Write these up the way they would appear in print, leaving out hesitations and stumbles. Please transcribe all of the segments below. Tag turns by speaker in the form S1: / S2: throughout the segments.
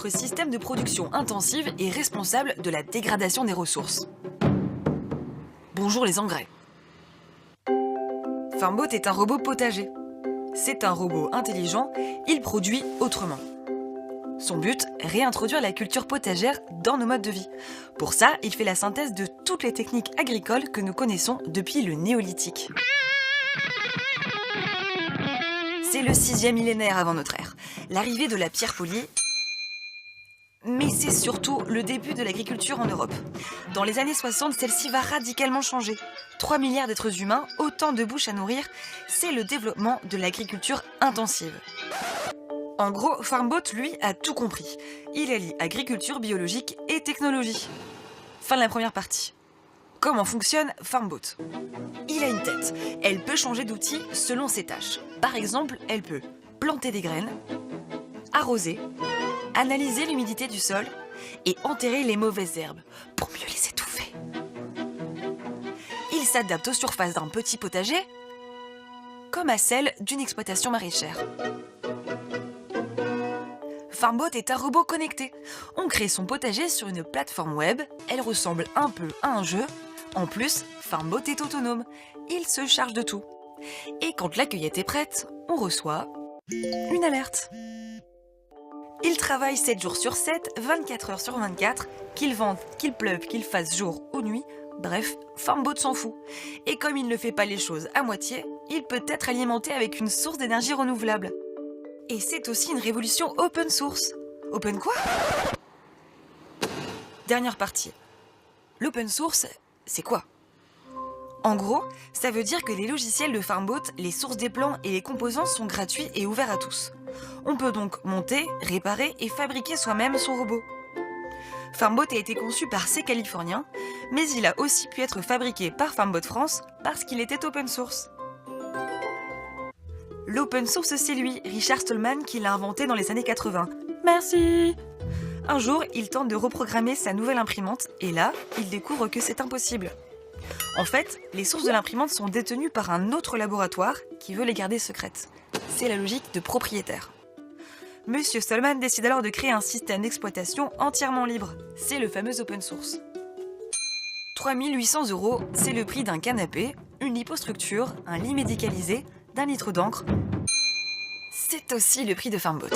S1: notre système de production intensive est responsable de la dégradation des ressources. Bonjour les engrais. Farmbot est un robot potager. C'est un robot intelligent, il produit autrement. Son but, réintroduire la culture potagère dans nos modes de vie. Pour ça, il fait la synthèse de toutes les techniques agricoles que nous connaissons depuis le néolithique. C'est le 6e millénaire avant notre ère, l'arrivée de la pierre polie. Mais c'est surtout le début de l'agriculture en Europe. Dans les années 60, celle-ci va radicalement changer. 3 milliards d'êtres humains, autant de bouches à nourrir, c'est le développement de l'agriculture intensive. En gros, Farmbot, lui, a tout compris. Il allie agriculture biologique et technologie. Fin de la première partie. Comment fonctionne Farmbot ? Il a une tête. Elle peut changer d'outil selon ses tâches. Par exemple, elle peut planter des graines, arroser, analyser l'humidité du sol et enterrer les mauvaises herbes pour mieux les étouffer. Il s'adapte aux surfaces d'un petit potager comme à celle d'une exploitation maraîchère. Farmbot est un robot connecté. On crée son potager sur une plateforme web. Elle ressemble un peu à un jeu. En plus, Farmbot est autonome. Il se charge de tout. Et quand la cueillette est prête, on reçoit une alerte. Il travaille 7 jours sur 7, 24 heures sur 24, qu'il vente, qu'il pleuve, qu'il fasse jour ou nuit. Bref, Farmbot s'en fout. Et comme il ne fait pas les choses à moitié, il peut être alimenté avec une source d'énergie renouvelable. Et c'est aussi une révolution open source. Open quoi ? Dernière partie. L'open source, c'est quoi ? En gros, ça veut dire que les logiciels de Farmbot, les sources des plans et les composants sont gratuits et ouverts à tous. On peut donc monter, réparer et fabriquer soi-même son robot. Farmbot a été conçu par ces Californiens, mais il a aussi pu être fabriqué par Farmbot France parce qu'il était open source. L'open source, c'est lui, Richard Stallman, qui l'a inventé dans les années 80. Merci. Un jour, il tente de reprogrammer sa nouvelle imprimante, et là, il découvre que c'est impossible. En fait, les sources de l'imprimante sont détenues par un autre laboratoire qui veut les garder secrètes. C'est la logique de propriétaire. Monsieur Stallman décide alors de créer un système d'exploitation entièrement libre. C'est le fameux open source. 3 800 €, c'est le prix d'un canapé, une lipostructure, un lit médicalisé, d'un litre d'encre. C'est aussi le prix de Farmbot.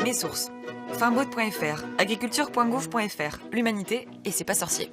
S1: Mes sources. Farmbot.fr, agriculture.gouv.fr, l'humanité et c'est pas sorcier.